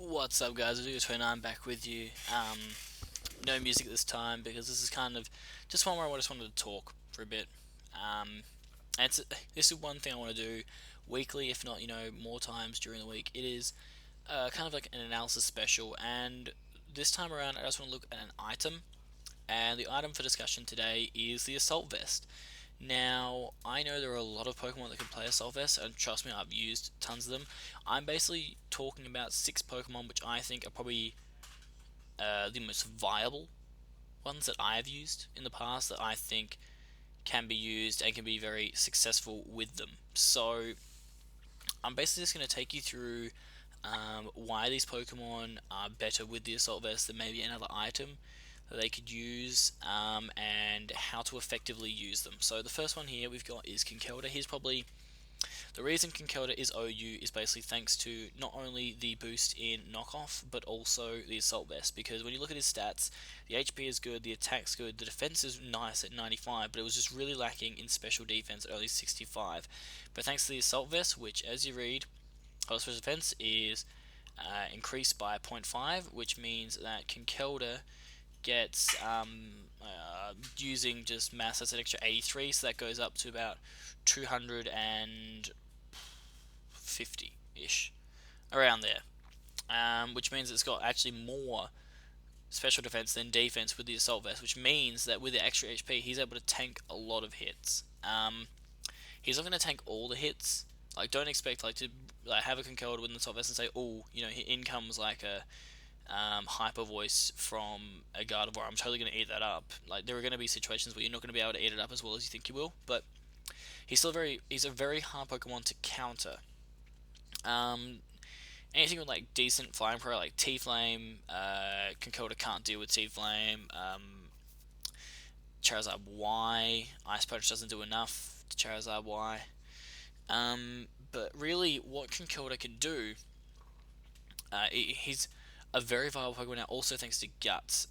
What's up, guys? I'm back with you. No music this time because this is kind of just one where I just wanted to talk for a bit. And this is one thing I want to do weekly, if not, more times during the week. It is kind of like an analysis special, and this time around, I just want to look at an item. And the item for discussion today is the Assault Vest. Now, I know there are a lot of Pokemon that can play Assault Vest, and trust me, I've used tons of them. I'm basically talking about 6 Pokemon which I think are probably the most viable ones that I have used in the past that I think can be used and can be very successful with them. So, I'm basically just going to take you through why these Pokemon are better with the Assault Vest than maybe another item that they could use, and how to effectively use them. So the first one here we've got is Conkeldurr. He's probably the reason Conkeldurr is OU is basically thanks to not only the boost in knockoff but also the assault vest. Because when you look at his stats, the HP is good, the attack's good, the defense is nice at 95, but it was just really lacking in special defense at only 65. But thanks to the assault vest, which as you read, special defense is increased by 0.5, which means that Conkeldurr gets using just mass, that's an extra 83, so that goes up to about 250 ish, around there. Which means it's got actually more special defense than defense with the assault vest, which means that with the extra HP, he's able to tank a lot of hits. He's not going to tank all the hits. Like, don't expect to have a Conkeldurr with an assault vest and say, oh, in comes like a hyper voice from a Gardevoir. I'm totally going to eat that up. Like, there are going to be situations where you're not going to be able to eat it up as well as you think you will, but he's a very hard Pokemon to counter. Anything with like decent flying power, like T-Flame, Conkeldurr can't deal with T-Flame. Charizard Y, Ice Punch doesn't do enough to Charizard Y. But really, what Conkeldurr can do, he's a very viable Pokemon now, also thanks to Guts.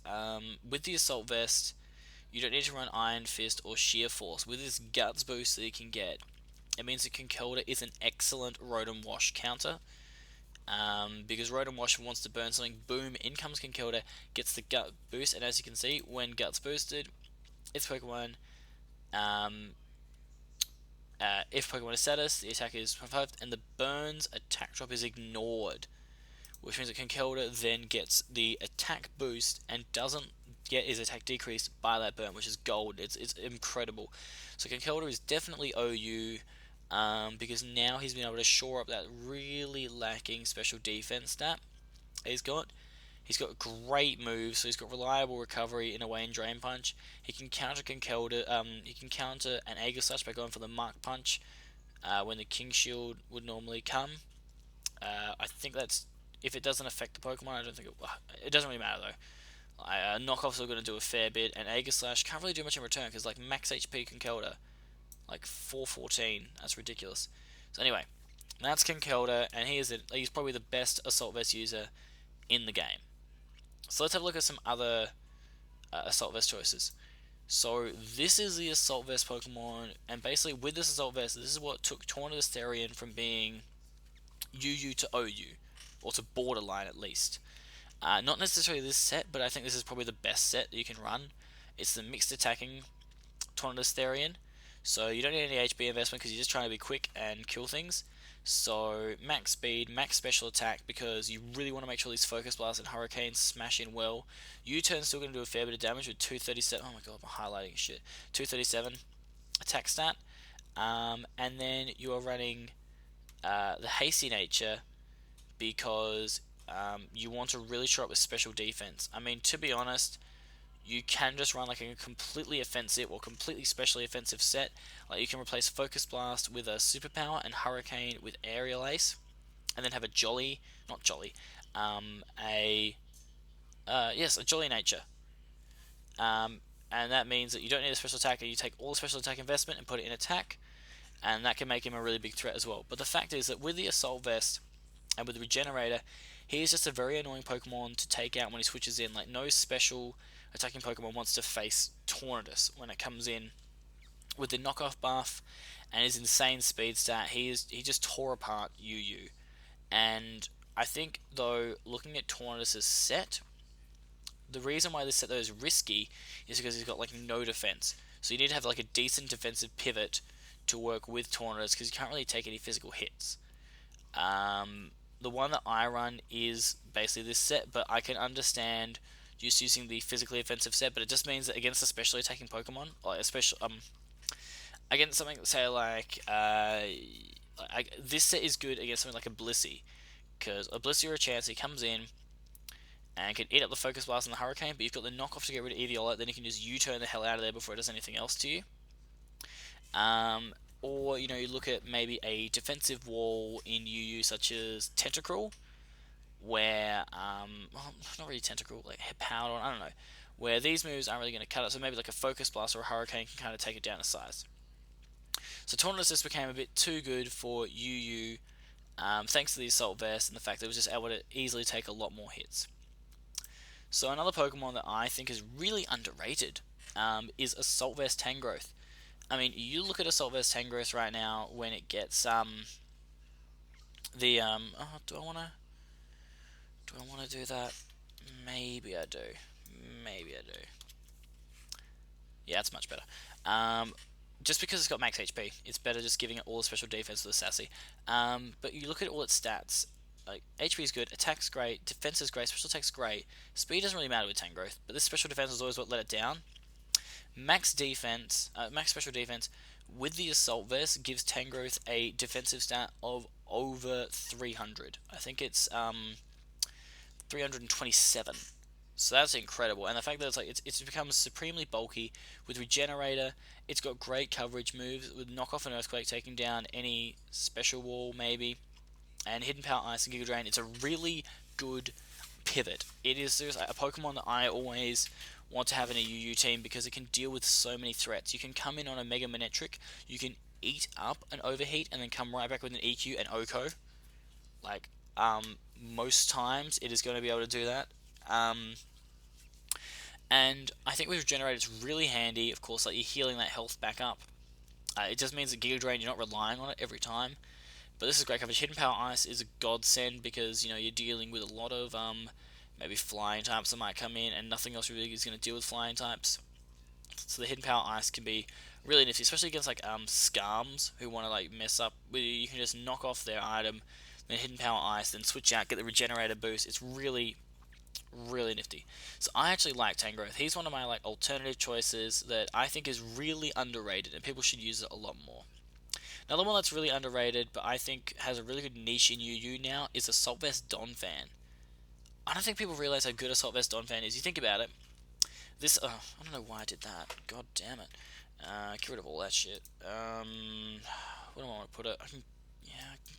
With the Assault Vest, you don't need to run Iron Fist or Sheer Force. With this Guts boost that you can get, it means that Conkeldurr is an excellent Rotom Wash counter. Because Rotom Wash wants to burn something, boom, in comes Conkeldurr, gets the Gut boost, and as you can see, when Guts boosted, its Pokemon, if Pokemon is status, the attack is 5, and the burns attack drop is ignored, which means that Conkeldurr then gets the attack boost and doesn't get his attack decreased by that burn, which is gold. It's incredible. So Conkeldurr is definitely OU, because now he's been able to shore up that really lacking special defense stat he's got. He's got great moves, so he's got reliable recovery in a way in Drain Punch. He can counter Conkeldurr. He can counter an Aegislash by going for the Mark Punch when the King Shield would normally come. I think that's if it doesn't affect the Pokemon. I don't think it doesn't really matter though. Knockoffs are going to do a fair bit, and Aegislash can't really do much in return because like max HP Conkeldurr, like 414. That's ridiculous. So anyway, that's Conkeldurr, and he's probably the best Assault Vest user in the game. So let's have a look at some other Assault Vest choices. So this is the Assault Vest Pokemon, and basically with this Assault Vest, this is what took Tornadus Therian from being UU to OU, or to borderline at least. Not necessarily this set, but I think this is probably the best set that you can run. It's the mixed attacking Tornadus Therian, so you don't need any HP investment because you're just trying to be quick and kill things. So max speed, max special attack, because you really want to make sure these Focus Blasts and Hurricanes smash in well. U-Turn's still going to do a fair bit of damage with 237. Oh my god, I'm highlighting shit. 237 attack stat. And then you are running the Hasty Nature because you want to really show up with special defense. I mean, to be honest, you can just run like a completely offensive or completely specially offensive set. Like you can replace Focus Blast with a Superpower and Hurricane with Aerial Ace, and then have a Jolly, not Jolly, a Jolly Nature. And that means that you don't need a special attack, and you take all the special attack investment and put it in attack, and that can make him a really big threat as well. But the fact is that with the Assault Vest and with the Regenerator, he is just a very annoying Pokemon to take out when he switches in. Like, no special attacking Pokemon wants to face Tornadus when it comes in. With the knockoff buff and his insane speed stat, he just tore apart UU. And I think, though, looking at Tornadus' set, the reason why this set though is risky is because he's got like no defense. So you need to have like a decent defensive pivot to work with Tornadus because you can't really take any physical hits. The one that I run is basically this set, but I can understand just using the physically offensive set, but it just means that against a specially attacking Pokemon, or especially against something, say like this set is good against something like a Blissey, because a Blissey or a Chansey comes in and can eat up the Focus Blast and the Hurricane, but you've got the knockoff to get rid of Eviolite, then you can just U-turn the hell out of there before it does anything else to you. Or, you know, you look at maybe a defensive wall in UU such as Tentacruel, where, well, not really Tentacruel, like Powder, I don't know, where these moves aren't really going to cut it, so maybe like a Focus Blast or a Hurricane can kind of take it down a size. So Tornadus just became a bit too good for UU, thanks to the Assault Vest and the fact that it was just able to easily take a lot more hits. So another Pokemon that I think is really underrated is Assault Vest Tangrowth. I mean, you look at Assault Vest Tangrowth right now when it gets the oh, do I wanna do that? Maybe I do. Maybe I do. Yeah, it's much better. Just because it's got max HP, it's better just giving it all the special defense for the Sassy. But you look at all its stats. Like, HP is good, attack's great, defense is great, special attack's great. Speed doesn't really matter with Tangrowth, but this special defense is always what let it down. Max defense, max special defense with the Assault Vest gives Tangrowth a defensive stat of over 300. I think it's 327. So that's incredible, and the fact that it's become supremely bulky with Regenerator. It's got great coverage moves with Knockoff and Earthquake, taking down any special wall maybe, and Hidden Power Ice and Giga Drain. It's a really good pivot. It is a Pokemon that I always want to have in a UU team because it can deal with so many threats. You can come in on a Mega Manectric, you can eat up an Overheat, and then come right back with an EQ and OHKO. Like, most times it is going to be able to do that. And I think with Regenerate it's really handy. Of course, like, you're healing that health back up. It just means that Giga Drain, you're not relying on it every time. But this is great coverage. Hidden Power Ice is a godsend because, you know, you're dealing with a lot of maybe flying types that might come in, and nothing else really is going to deal with flying types. So the Hidden Power Ice can be really nifty, especially against like Skarms who want to like mess up with you. You can just knock off their item, then Hidden Power Ice, then switch out, get the Regenerator boost. It's really, really nifty. So I actually like Tangrowth. He's one of my like alternative choices that I think is really underrated, and people should use it a lot more. Another one that's really underrated, but I think has a really good niche in UU now, is Assault Vest Donphan. I don't think people realize how good Assault Vest Donphan is. You think about it. This, I don't know why I did that. God damn it. Get rid of all that shit. Where do I want to put it? I can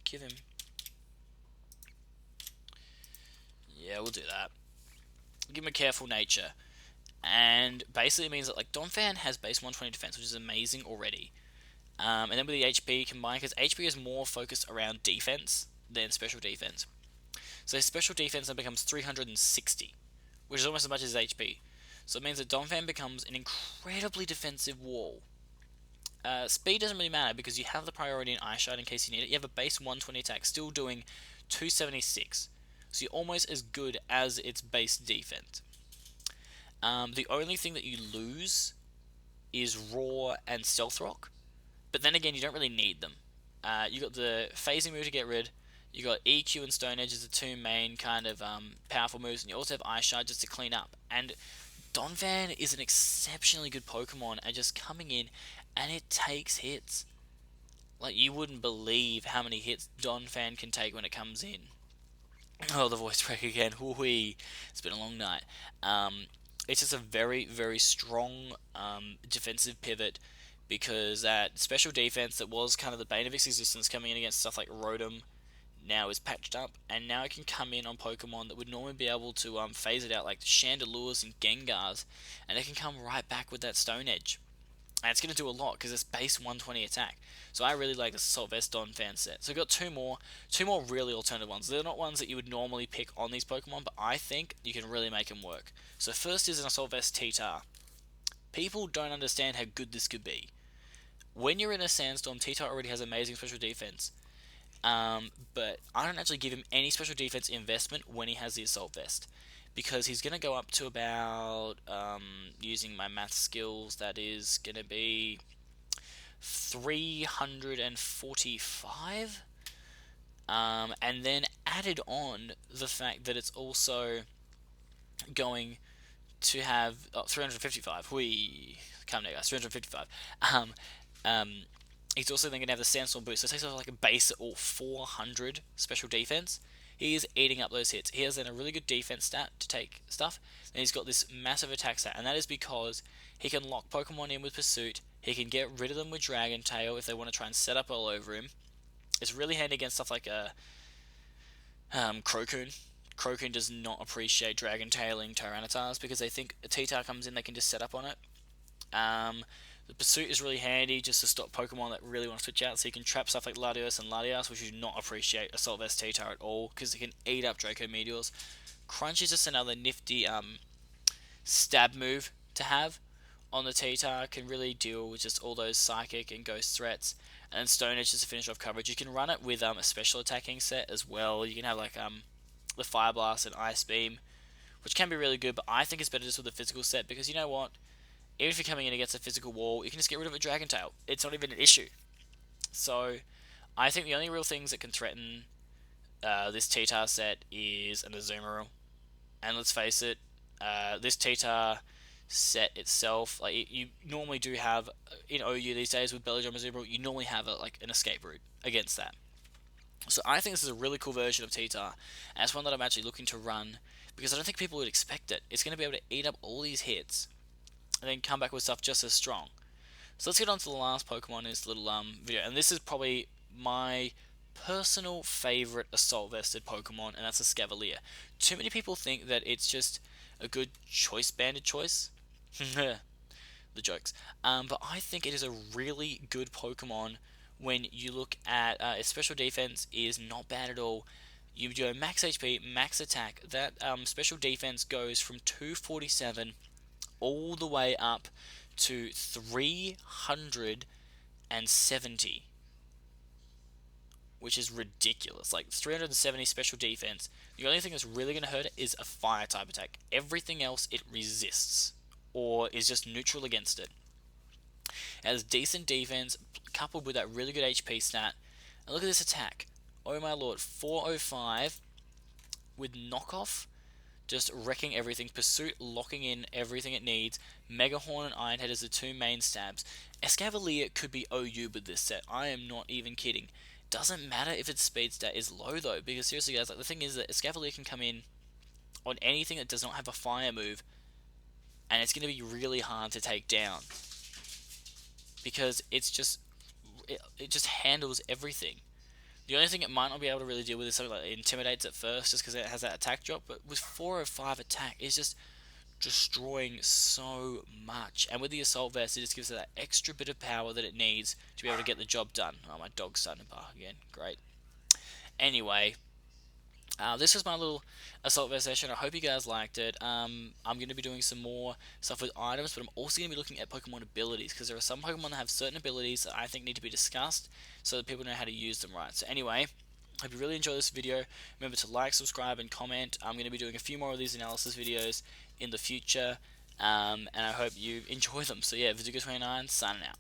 give him. Yeah, we'll do that. Give him a Careful Nature. And basically it means that like Donphan has base 120 defense, which is amazing already. And then with the HP combined, because HP is more focused around defense than special defense. So his special defense then becomes 360, which is almost as much as his HP. So it means that Donphan becomes an incredibly defensive wall. Speed doesn't really matter because you have the priority in Ice Shard in case you need it. You have a base 120 attack still doing 276. So you're almost as good as its base defense. The only thing that you lose is Roar and Stealth Rock. But then again, you don't really need them. You got the phasing move to get rid. You got EQ and Stone Edge as the two main kind of powerful moves, and you also have Ice Shard just to clean up. And Donphan is an exceptionally good Pokemon at just coming in, and it takes hits. Like, you wouldn't believe how many hits Donphan can take when it comes in. Oh, the voice crack again. Whee! It's been a long night. It's just a very, very strong defensive pivot, because that special defense that was kind of the bane of its existence coming in against stuff like Rotom now is patched up, and now it can come in on Pokemon that would normally be able to phase it out, like Chandelures and Gengars, and it can come right back with that Stone Edge. And it's going to do a lot because it's base 120 attack. So I really like this Assault Vest Donphan set. So we've got two more really alternative ones. They're not ones that you would normally pick on these Pokemon, but I think you can really make them work. So first is an Assault Vest Tita. People don't understand how good this could be. When you're in a sandstorm, Tita already has amazing special defense. But I don't actually give him any special defense investment when he has the Assault Vest, because he's going to go up to about, using my math skills, that is going to be 345. And then added on the fact that it's also going to have 355. We come now, guys. 355. Um, um, he's also then going to have the Sandstorm boost. So it takes off like a base or 400 special defense. He is eating up those hits. He has then a really good defense stat to take stuff. And he's got this massive attack stat, and that is because he can lock Pokemon in with Pursuit. He can get rid of them with Dragon Tail if they want to try and set up all over him. It's really handy against stuff like Crocoon. Crocoon does not appreciate Dragon Tailing Tyrannitars because they think a Tita comes in, they can just set up on it. The Pursuit is really handy just to stop Pokemon that really want to switch out, so you can trap stuff like Latios and Latias, which do not appreciate Assault Vest Tita at all because it can eat up Draco Meteors. Crunch is just another nifty stab move to have on the Tita, can really deal with just all those Psychic and Ghost threats. And then Stone Edge is to finish off coverage. You can run it with a special attacking set as well. You can have like the Fire Blast and Ice Beam, which can be really good, but I think it's better just with a physical set because you know what? Even if you're coming in against a physical wall, you can just get rid of a Dragon Tail. It's not even an issue. So I think the only real things that can threaten this Tita set is an Azumarill. And let's face it, this Tita set itself, like you normally do have in OU these days with Belladrum Azumarill, you normally have like an escape route against that. So I think this is a really cool version of Tita, and it's one that I'm actually looking to run because I don't think people would expect it. It's going to be able to eat up all these hits and then come back with stuff just as strong. So let's get on to the last Pokemon in this little video, and this is probably my personal favorite Assault Vested Pokemon, and that's a Scavalier. Too many people think that it's just a good choice banded choice. The jokes. But I think it is a really good Pokemon when you look at its special defense is not bad at all. You go max HP, max attack. That special defense goes from 247 all the way up to 370, which is ridiculous. Like 370 special defense. The only thing that's really going to hurt it is a fire type attack. Everything else it resists or is just neutral against it. It has decent defense coupled with that really good HP stat. And look at this attack. Oh my lord, 405 with knockoff, just wrecking everything. Pursuit locking in everything it needs. Mega Horn and Iron Head as the two main stabs. Escavalier could be OU with this set. I am not even kidding. Doesn't matter if its speed stat is low though, because seriously guys, like the thing is that Escavalier can come in on anything that does not have a fire move, and it's going to be really hard to take down because it just handles everything. The only thing it might not be able to really deal with is something like it intimidates at first, just because it has that attack drop. But with 405 attack, it's just destroying so much. And with the Assault Vest, it just gives it that extra bit of power that it needs to be able to get the job done. Oh, my dog's starting to bark again. Great. Anyway, this was my little Assault Vest session. I hope you guys liked it. I'm going to be doing some more stuff with items, but I'm also going to be looking at Pokemon abilities, because there are some Pokemon that have certain abilities that I think need to be discussed so that people know how to use them right. So anyway, hope you really enjoy this video. Remember to like, subscribe, and comment. I'm going to be doing a few more of these analysis videos in the future, and I hope you enjoy them. So yeah, Vizigo29, signing out.